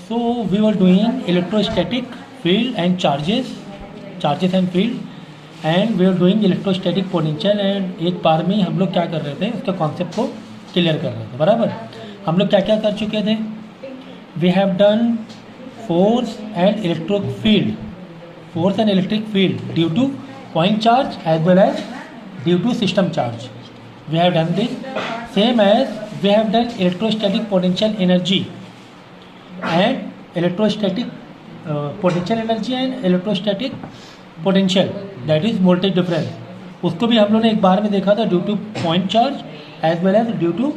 So we were doing electrostatic field and charges and field, and we were doing electrostatic potential, and एक बार में हम लोग क्या कर रहे थे, उसके कॉन्सेप्ट को क्लियर कर रहे थे. बराबर. हम लोग क्या क्या कर चुके थे. We have done force and electric field due to point charge as well as due to system charge. We have done this. Same as we have done electrostatic potential energy and electrostatic potential energy and electrostatic potential, that is voltage difference. उसको भी हम लोगों ने एक बार में देखा था, due to point charge as well as due to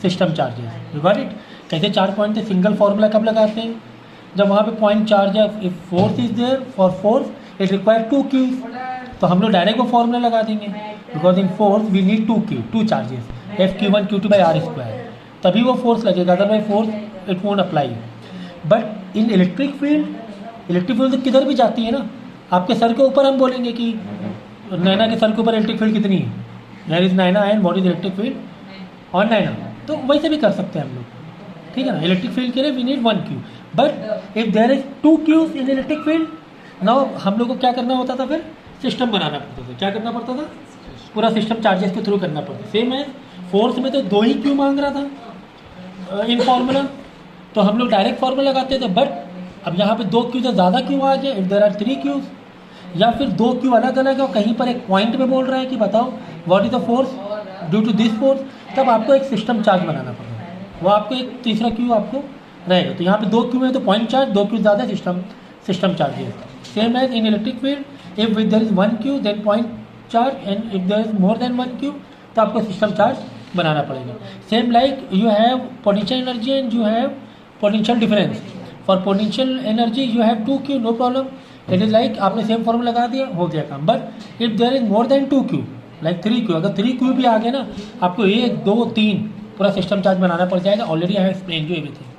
system charges. You got it. कैसे 4 पॉइंट थे. सिंगल फार्मूला कब लगाते हैं, जब वहाँ पे पॉइंट चार्ज है. If force is there, for force it require 2 Q, तो हम लोग डायरेक्ट वो फार्मूला लगा देंगे, because in force we need 2 Q, 2 charges, F(q1 q2 by r², तभी वो फोर्स लगेगा, otherwise force it won't apply. But in electric field तो किधर भी जाती है ना, आपके सर के ऊपर हम बोलेंगे कि नैना के सर के ऊपर इलेक्ट्रिक फील्ड कितनी है, there is Naina and what is electric field on Naina, तो वैसे भी कर सकते हैं हम लोग. ठीक है ना. इलेक्ट्रिक फील्ड के लिए we need 1 Q, but if there is 2 Qs in electric field, now हम लोग को क्या करना होता था, फिर सिस्टम बनाना पड़ता था. क्या करना पड़ता था, पूरा सिस्टम चार्जेस के थ्रू करना पड़ता. सेम है फोर्स में तो 2 ही क्यू मांग रहा था इन फार्मूला, तो हम लोग डायरेक्ट फार्मूला लगाते थे. बट अब यहाँ पे 2 क्यू से ज़्यादा क्यू आ गया, इफ देयर आर 3 क्यूज, या फिर 2 क्यू अलग अलग है और कहीं पर एक पॉइंट में बोल रहा है कि बताओ what is the force due to this force, तब आपको एक सिस्टम चार्ज बनाना पड़ेगा. वो आपको एक तीसरा क्यू आपको रहेगा. तो यहाँ पे 2 क्यू है तो पॉइंट चार्ज, 2 क्यू ज़्यादा system charges. Same as in electric field, if there is 1 Q then point charge, and if there is more than 1 Q तो आपको सिस्टम चार्ज बनाना पड़ेगा. Same like you have potential energy and you have potential difference. For potential energy you have 2 Q, no problem. It is like आपने same formula लगा दिया, हो गया काम. But if there is more than 2 Q, like 3 Q, अगर 3 Q भी आ गए ना, आपको 1 2 3 पूरा सिस्टम चार्ज बनाना पड़ जाएगा. Already I have explain you everything.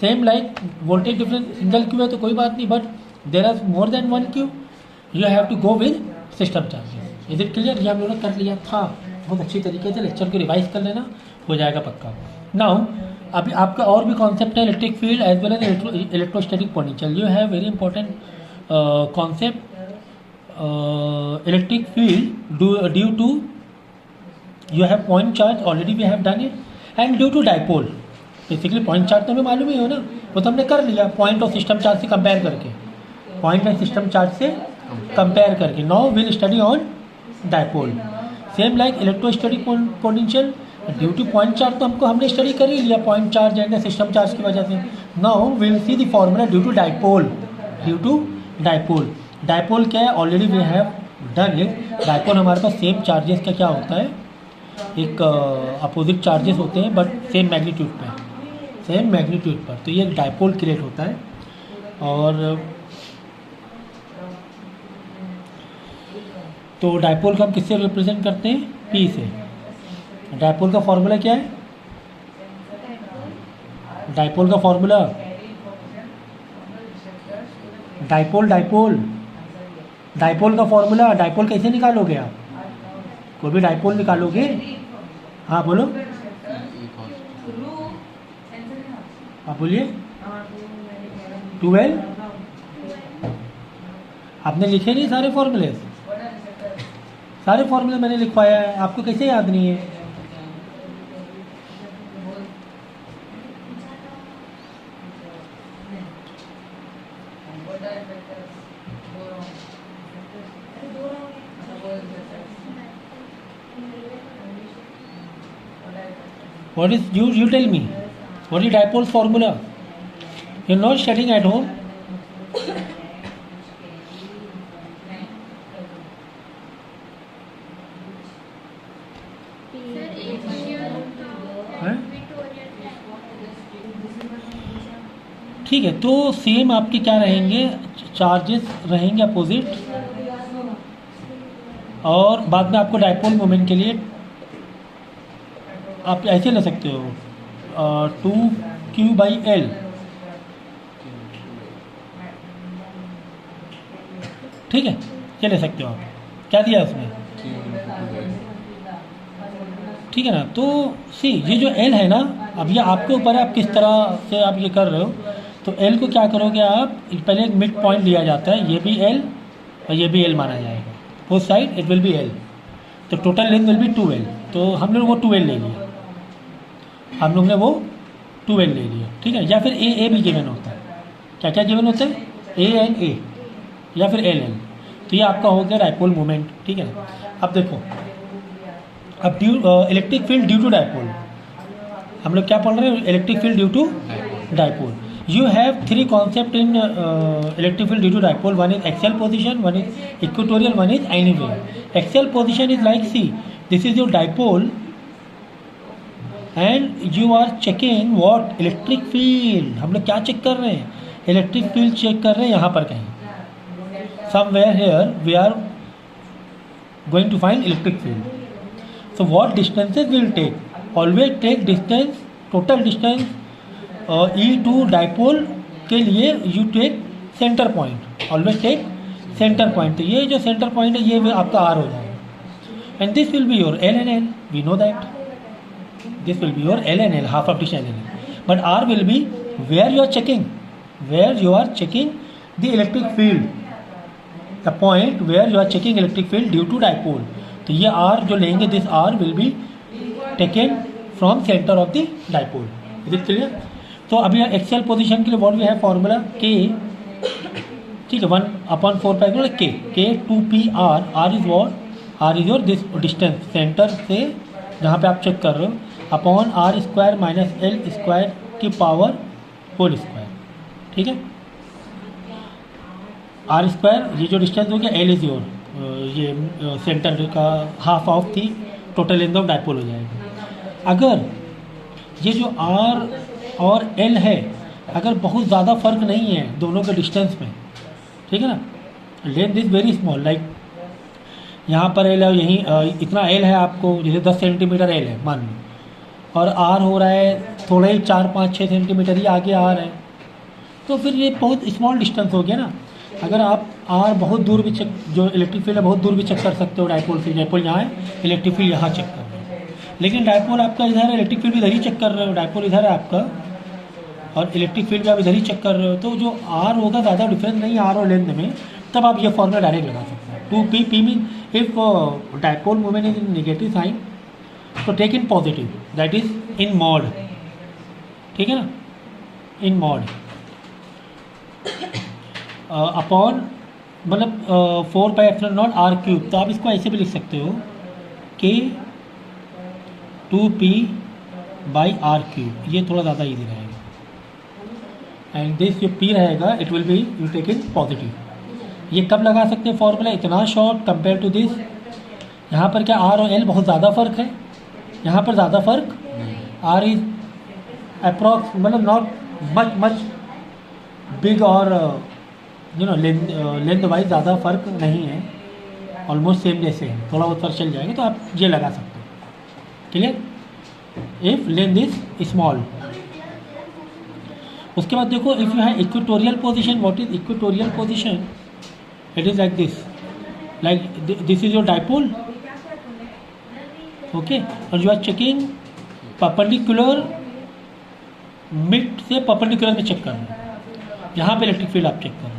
Same like voltage difference, single Q है तो कोई बात नहीं, but there are more than 1 Q, you have to go with system charges. Is it clear. ये हम लोगों ने कर लिया था बहुत अच्छी तरीके से. लेक्चर को रिवाइज कर लेना, हो जाएगा पक्का. नाउ अभी आपका और भी कॉन्सेप्ट है electric field as well as electrostatic potential. You have very important concept electric field due to you have point charge, already we have done it, and due to dipole. Basically point charge तो हमें मालूम ही हो ना, वो तो हमने कर लिया पॉइंट और सिस्टम चार्ज से कंपेयर करके, पॉइंट एंड सिस्टम चार्ज से कंपेयर करके. Now will study on dipole. Same like electrostatic potential due to point charge, तो हमने स्टडी कर ही लिया point charge and system charge की वजह से. Now will see the formula due to dipole. Dipole क्या है, already we have done it. Dipole हमारे पास सेम चार्जेस का क्या होता है, एक अपोजिट चार्जेस होते हैं बट सेम मैग्नीट्यूड पर, तो ये एक डायपोल क्रिएट होता है. और तो डायपोल को हम किससे रिप्रेजेंट करते हैं, P से. डायपोल का फॉर्मूला क्या है, डायपोल का फॉर्मूला डायपोल का फॉर्मूला. डायपोल कैसे निकालोगे आप, कोई भी डायपोल निकालोगे. हाँ बोलो, आप बोलिए. 12 आपने लिखे नहीं सारे फॉर्मूले मैंने लिखवाया है, आपको कैसे याद नहीं है. What is you tell me? What is dipole's formula? You're not studying at home. ठीक है, तो सेम आपके क्या रहेंगे, चार्जेस रहेंगे अपोजिट, और बाद में आपको डायपोल मोमेंट के लिए आप ऐसे ले सकते हो 2q/L. ठीक है, ये ले सकते हो आप. क्या दिया उसमें, ठीक है ना. तो सी ये जो L है ना, अब ये आपके ऊपर है आप किस तरह से आप ये कर रहे हो. तो एल को क्या करोगे आप, पहले एक मिड पॉइंट लिया जाता है, ये भी एल और ये भी एल माना जाएगा, both side it will be L, तो total length will be 2L। तो हम लोग वो 2L ले लिया, हम लोग ने वो 2L ले लिया, ठीक है। या फिर ए भी गिवन होता है, क्या क्या गिवन होता है, ए एंड ए, या फिर एल एल। तो ये आपका हो गया डायपोल मोमेंट, ठीक है। अब देखो, अब electric field due to dipole, हम लोग क्या पढ़ रहे हैं, electric field due to dipole. You have 3 concept in electric field due to dipole, one is axial position, one is equatorial, one is anywhere. Axial position is like, see this is your dipole and you are checking what, electric field. हम लोग क्या check कर रहे हैं, electric field check कर रहे हैं यहाँ पर कहीं, somewhere here we are going to find electric field. So what distances will take, always take distance, total distance E to dipole के लिए you take center point, always take center point। तो ये जो center point है ये आपका R हो जाएगा, and this will be your L and L, we know that this will be your L and L, half of distance L and L, but R will be where you are checking, where you are checking the electric field, the point where you are checking electric field due to dipole। तो ये R जो लेंगे, this R will be taken from center of the dipole, is it clear? तो अभी axial position के लिए what we have formula K, ठीक है, 1/4 K 2PR, R is what, R is your this distance centre से जहाँ पे आप चेक कर रहे हो, अपॉन R² माइनस L² की पावर होल स्क्वायर, ठीक है। R² ये जो डिस्टेंस हो गया, L इज योर ये सेंटर का half of the total length of dipole हो जाएगा। अगर ये जो R और L है, अगर बहुत ज़्यादा फर्क नहीं है दोनों के डिस्टेंस में, ठीक है ना, length is very small, like यहाँ पर L है, यहीं इतना L है आपको, जैसे 10 सेंटीमीटर L है मान लो, और R हो रहा है थोड़ा ही 4-5-6 सेंटीमीटर ही आगे R है, तो फिर ये बहुत स्मॉल डिस्टेंस हो गया ना। अगर आप R बहुत दूर भी चेक, जो इलेक्ट्रिक फील्ड है बहुत दूर भी चेक कर सकते हो डायपोल से, डायपोल यहाँ है, इलेक्ट्रिक फील्ड यहाँ चेक कर रहे हो, लेकिन डायपोल आपका इधर है, इलेक्ट्रिक फील्ड भी इधर ही चेक कर रहे हो, डायपोल इधर है आपका और इलेक्ट्रिक फील्ड भी आप इधर ही चेक कर रहे हो, तो जो R होगा ज़्यादा डिफरेंस नहीं R और लेंथ में, तब आप ये फॉर्मूला डायरेक्ट लगा सकते हैं। 2P mean if dipole movement is in negative sign, तो take in positive, that is in mod, ठीक है ना, इन मॉड अपॉन मतलब 4πε0 R³। तो आप इसको ऐसे भी लिख सकते हो K 2P/R³, ये थोड़ा ज़्यादा ईजी रहेगा। एंड दिस जो P रहेगा it will be you take in positive. ये कब लगा सकते हैं फॉर्मूला, इतना शॉर्ट कंपेयर टू दिस। यहाँ पर क्या R और L बहुत ज़्यादा फर्क है, यहाँ पर ज़्यादा फर्क, R इज अप्रॉक्स मतलब नॉट मच बिग और यू नो लेंथ वाइज ज़्यादा फर्क नहीं है, ऑलमोस्ट सेम जैसे है, थोड़ा बहुत फर्क चल जाएगा, तो आप ये लगा सकते हो, clear. If length is small. उसके बाद देखो, if you have equatorial position, what is equatorial position, it is like this is your dipole, okay, और you are checking perpendicular, mid से परपेंडिकुलर में चेक कर रहे हैं, यहाँ पे इलेक्ट्रिक फील्ड आप चेक कर रहे हैं,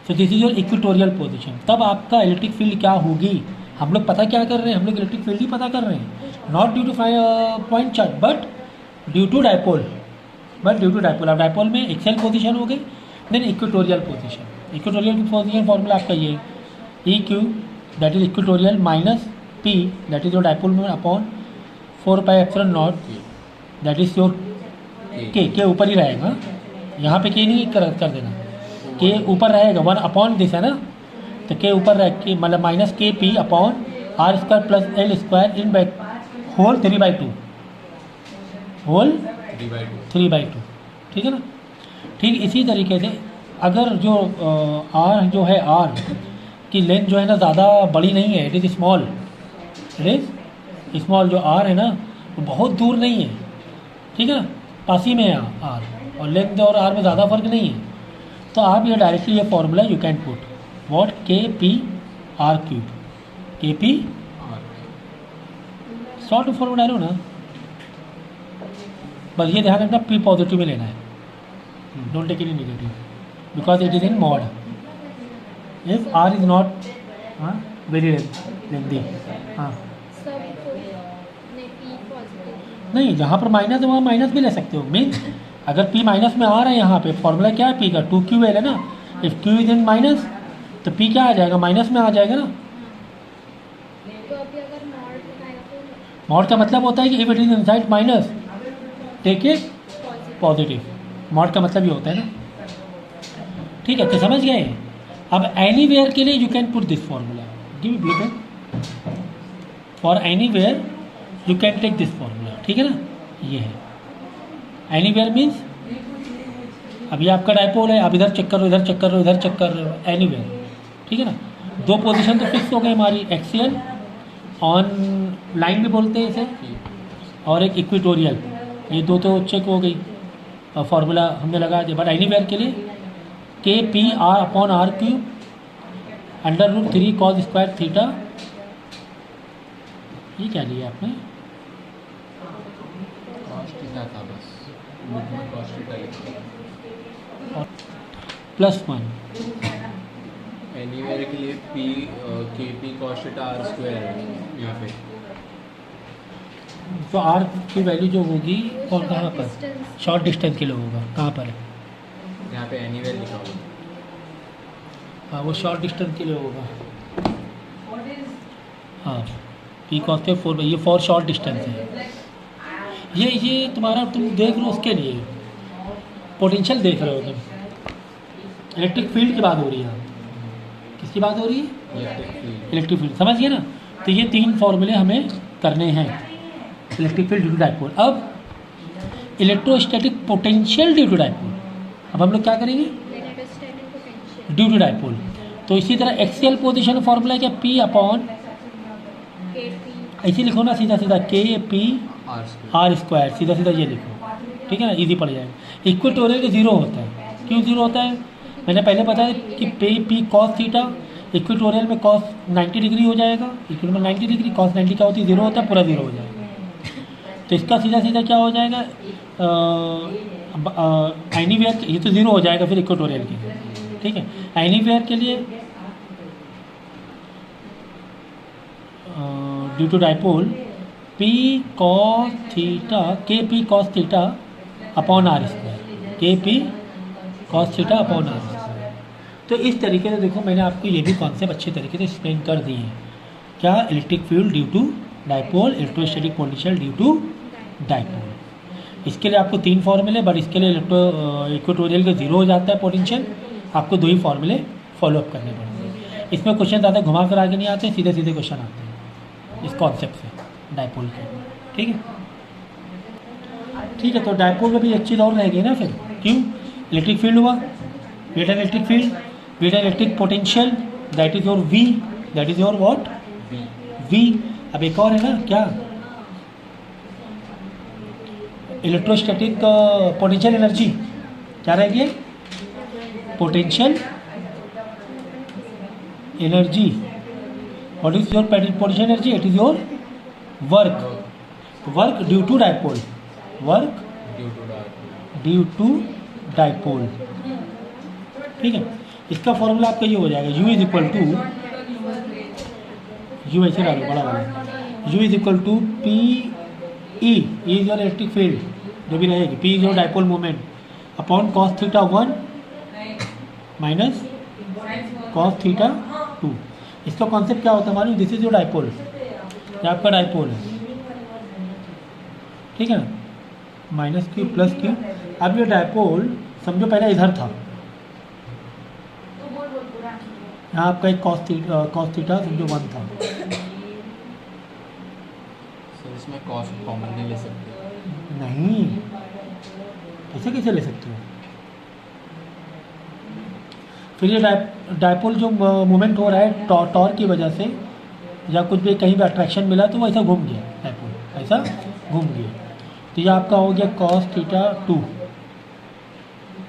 so this is your equatorial position. तब आपका इलेक्ट्रिक फील्ड क्या होगी, हम लोग पता क्या कर रहे हैं, हम लोग इलेक्ट्रिक फील्ड ही पता कर रहे हैं, not due to point charge but due to dipole, अब डायपोल में एक्सियल पोजीशन हो गई, then equatorial position. Equatorial position formula आपका ये EQ that is equatorial minus P that is your dipole में upon 4πε0 that is your K ऊपर ही रहेगा, यहाँ पे K नहीं कर देना, K ऊपर रहेगा, 1 अपॉन दिस है ना, तो K ऊपर रह के मतलब minus KP upon R² plus L² in by whole 3/2, whole 3/2, ठीक है ना। ठीक इसी तरीके से अगर जो R जो है, R की लेंथ जो है ना ज़्यादा बड़ी नहीं है, इट इज़ स्मॉल, जो R है ना वो बहुत दूर नहीं है, ठीक है ना, पास ही में है R, और लेंथ और R में ज़्यादा फर्क नहीं है, तो आप ये डायरेक्टली ये formula you can put what KP/R³, KP short formula डालो ना, बस ये ध्यान रखना P पॉजिटिव में लेना है, Don't take any negative because it is in mod. If R is not very lengthy, हाँ नहीं, जहाँ पर माइनस है वहाँ माइनस भी ले सकते हो. मीन्स अगर P माइनस में आ रहा है यहाँ पे, फॉर्मूला क्या है P का 2QL है ना. If Q is in minus तो P क्या आ जाएगा, माइनस में आ जाएगा ना. मॉड का मतलब होता है कि if it is inside minus take it positive. Mod का मतलब ये होता है ना. ठीक है, तो समझ गए. अब एनीवेयर के लिए you can put this formula. Give me blue pen. For anywhere you can take this formula. ठीक है ना, ये है एनीवेयर मीन्स. अभी आपका डायपोल है, आप इधर चेक कर रहे हो, इधर चेक कर रहे हो, इधर चेक कर रहे हो, एनीवेयर. ठीक है ना. दो पोजीशन तो फिक्स हो गई हमारी, एक्सियल ऑन लाइन भी बोलते हैं इसे, और एक इक्विटोरियल. ये दो तो चेक हो गई, फॉर्मूला हमने लगा दिया. बट एनीवेयर के लिए K P R upon R cube √3 cos square theta. ये क्या लिया आपने, +1. एनीवेयर के लिए K P cos theta R square है यहाँ पे. तो आर की वैल्यू जो होगी और कहाँ पर, शॉर्ट डिस्टेंस के लिए होगा. कहाँ पर है, यहाँ पे एनीवेयर लिखा होगा. हाँ, वो शॉर्ट डिस्टेंस के लिए होगा. हाँ, पी कॉस के 4, ये फॉर शॉर्ट डिस्टेंस है. ये तुम्हारा, तुम देख लो उसके लिए पोटेंशियल देख रहे हो तुम. इलेक्ट्रिक फील्ड की बात हो रही है. किसकी बात हो रही है, इलेक्ट्रिक फील्ड. समझ गए ना. तो ये 3 फॉर्मूले हमें करने हैं. Electric field due to dipole. अब electrostatic potential due to dipole. अब हम लोग क्या करेंगे, ड्यू टू डायपोल. तो इसी तरह एक्सियल पोजीशन फॉर्मूला क्या, P अपॉन, ऐसे लिखो ना सीधा सीधा, के पी आर स्क्वायर. सीधा सीधा ये लिखो. ठीक है ना, इजी पड़ जाएगा. इक्वेटोरियल के 0 होता है. क्यों 0 होता है, मैंने पहले बताया कि पी कॉस थीटा, इक्वेटोरियल में कॉस 90 डिग्री हो जाएगा. इक्वेटोरियल में 90 डिग्री, कॉस 90 क्या होती है, 0 होता है, पूरा 0 हो जाएगा. तो इसका सीधा सीधा क्या हो जाएगा, एनीवेयर, ये तो 0 हो जाएगा फिर इक्वेटोरियल के लिए. ठीक है, एनीवेयर के लिए due to dipole P cos theta, K P cos theta upon R square, K P cos theta upon R square. तो इस तरीके से देखो, मैंने आपको ये भी कॉन्सेप्ट अच्छे तरीके से एक्सप्लेन कर दिए हैं. क्या, electric field due to dipole, electrostatic potential due to dipole. इसके लिए आपको 3 फॉर्मूले, बट इसके लिए इक्वेटोरियल के 0 हो जाता है पोटेंशियल. आपको 2 ही फॉर्मूले फॉलोअप करने पड़ेंगे. इसमें क्वेश्चन ज़्यादा घुमा कर आगे नहीं आते, सीधे सीधे क्वेश्चन आते हैं इस कॉन्सेप्ट से डायपोल के. ठीक है, ठीक है. तो डायपोल में भी एक चीज़ और रहेगी ना फिर. क्यों, इलेक्ट्रिक फील्ड हुआ, wait electric field, wait electric potential, that is your V, that is your what, V. अब एक और है ना, क्या, इलेक्ट्रोस्टैटिक पोटेंशियल एनर्जी. क्या रहेगी, potential energy. What is your potential energy, it is your work due to dipole, work due to dipole. ठीक है, इसका फॉर्मूला आपका ये हो जाएगा, U is equal to, U ऐसे डालो बड़ा वाला, U is equal to P E is your electric field जो भी रहेगी, P is your dipole moment upon cos theta 1 minus cos theta 2. इसका कॉन्सेप्ट क्या होता है हमारी, दिस इज योर डायपोल, ये आपका डायपोल है. ठीक है ना, माइनस क्यू प्लस क्यू. अब ये डायपोल समझो पहले इधर था, यहाँ आपका एक कॉस थीटा समझो 1 था. सर इसमें कॉस कॉमन नहीं ले सकते. नहीं, ऐसे कैसे ले सकते हो. फिर ये डायपोल जो मूवमेंट हो रहा है टॉर्क की वजह से, या कुछ भी कहीं भी अट्रैक्शन मिला तो वो ऐसा घूम गया, डायपोल ऐसा घूम गया. तो ये आपका हो गया कॉस थीटा 2,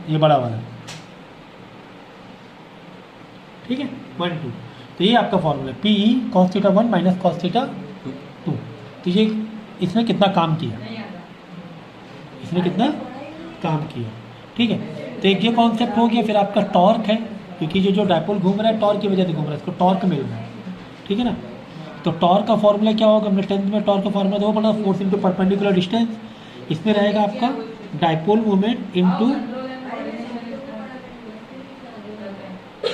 ये बड़ा वाला. ठीक है, 1 2. तो ये आपका फॉर्मूला है, P cos theta 1 minus cos theta 2. तो ये इसने कितना काम किया, इसने कितना काम किया. ठीक है, तो एक ये कॉन्सेप्ट हो गया। फिर आपका टॉर्क है, क्योंकि जो डायपोल घूम रहा है टॉर्क की वजह से घूम रहा है, इसको टॉर्क मिल रहा है, ठीक है ना। तो टॉर्क का फॉर्मूला क्या होगा, हमने 10th में टॉर्क का फॉर्मूला तो वो पढ़ा, फोर्स इंटू परपेंडिकुलर डिस्टेंस। इसमें रहेगा आपका dipole moment into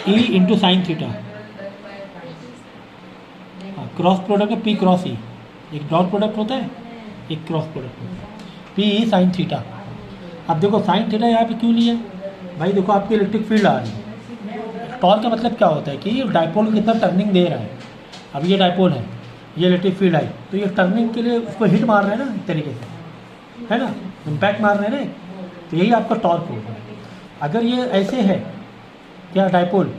E into sine theta, cross product है पी क्रॉस ई, एक डॉट प्रोडक्ट होता है, एक क्रॉस प्रोडक्ट होता है, पी ई साइन थीटा। अब देखो साइन थीटा यहाँ पे क्यों लिया भाई, देखो आपकी इलेक्ट्रिक फील्ड आ रही है। टॉर्क का मतलब क्या होता है कि डायपोल को कितना टर्निंग दे रहा है। अब ये डायपोल है, ये इलेक्ट्रिक फील्ड आई, तो ये टर्निंग के लिए उसको हिट मार रहे हैं ना एक तरीके से, है ना, इम्पैक्ट मार रहे हैं ना, तो यही आपका टॉर्क होगा। अगर ये ऐसे है क्या डायपोल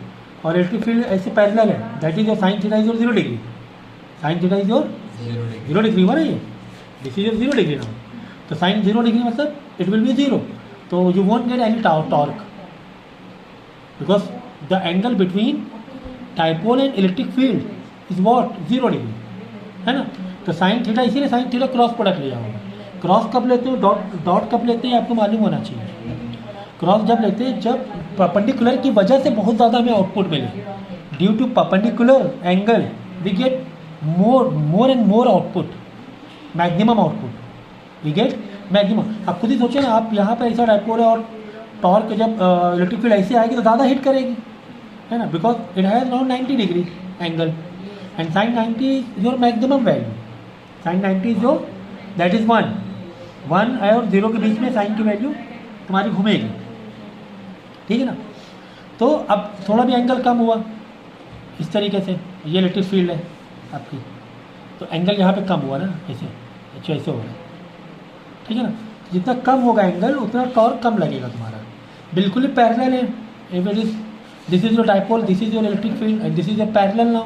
और इलेक्ट्रिक फील्ड ऐसे पैरेलल है, that is your sine theta is your 0 degree, sine theta is your 0 degree हुआ ना, ये दिस इज योर 0 डिग्री ना। तो साइन 0 डिग्री मतलब इट विल बी 0, तो you won't get any torque because the angle between dipole and electric field is what 0 degree, है ना। तो साइन थीटा, इसीलिए साइन थीटा क्रॉस प्रोडक्ट लिया होगा। क्रॉस कब लेते हो, डॉट कब लेते हैं आपको मालूम होना चाहिए। क्रॉस जब लेते हैं जब परपेंडिकुलर की वजह से बहुत ज़्यादा हमें आउटपुट मिले, due to perpendicular angle we get more and more output, maximum output we get maximum. आप खुद ही सोचिए ना, आप यहाँ पर ऐसा डायपोल है और टॉर्क जब इलेक्ट्रिक फील्ड ऐसे आएगी तो ज़्यादा हिट करेगी, है ना, because it has around 90 degree angle and sine 90 is your maximum value. Sine 90 is your, that is 1 और 0 के बीच में साइन की वैल्यू तुम्हारी घूमेगी, ठीक है ना। तो अब थोड़ा भी एंगल कम हुआ इस तरीके से, ये इलेक्ट्रिक फील्ड है आपकी, तो एंगल यहाँ पे कम हुआ ना, ऐसे ऐसे हो रहा है, ठीक है ना। जितना कम होगा एंगल उतना टॉर्क कम लगेगा तुम्हारा, बिल्कुल ही पैरेलल है। If it is this is your dipole, this is your electric field and this is your parallel now,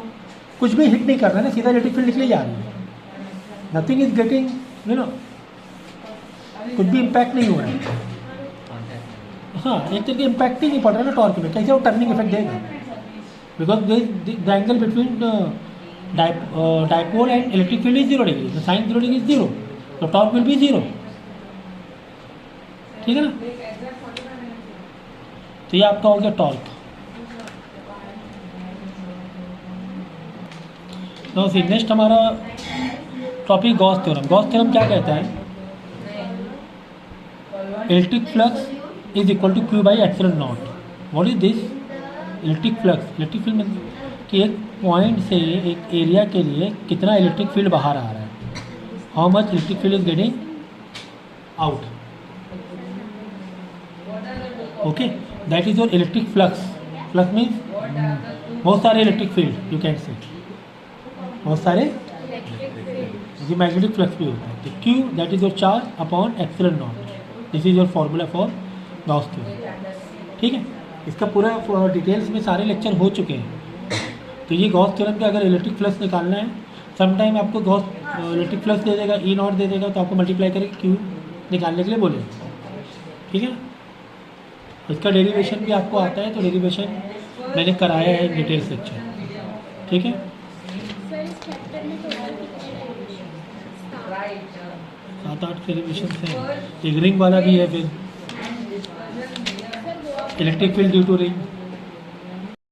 कुछ भी हिट नहीं कर रहा है ना, सीधा इलेक्ट्रिक फील्ड निकली जा रही है, nothing is getting you know, कुछ भी इम्पैक्ट नहीं हो रहा है। हाँ, एक तरीके इम्पैक्ट ही नहीं पड़ रहा है ना टॉर्क में, कैसे वो टर्निंग इफेक्ट देगा, because the angle between dipole and electric field is 0 degree, तो साइन 0 डिग्री इज 0, तो टॉर्क विल बी 0, ठीक है ना। तो ये आपका हो गया टॉर्क। तो फिर नेक्स्ट हमारा topic Gauss theorem. Gauss theorem क्या कहता है, electric flux is equal to Q by epsilon naught. What is this, electric flux, electric field में कि एक पॉइंट से एक एरिया के लिए कितना इलेक्ट्रिक फील्ड बाहर आ रहा है, how much electric field is getting out, okay, that is your electric flux. Flux means बहुत सारे electric field, you can say बहुत सारे, ये मैग्नेटिक फ्लक्स भी होता है। तो Q that is your charge upon epsilon not, this is your formula for Gauss theorem, ठीक है। इसका पूरा डिटेल्स में सारे लेक्चर हो चुके हैं। तो ये गॉस थ्योरम का अगर इलेक्ट्रिक फ्लक्स निकालना है, समटाइम आपको गॉस इलेक्ट्रिक फ्लक्स दे देगा, ई नॉट दे देगा, तो आपको मल्टीप्लाई करके क्यू निकालने के लिए बोले, ठीक है। इसका डेरिवेशन भी आपको आता है, तो डेरिवेशन मैंने कराया है डिटेल्स लेक्चर, ठीक है। 7-8 डेरिवेशन है, एक रिंग वाला भी है, फिर electric field due to ring,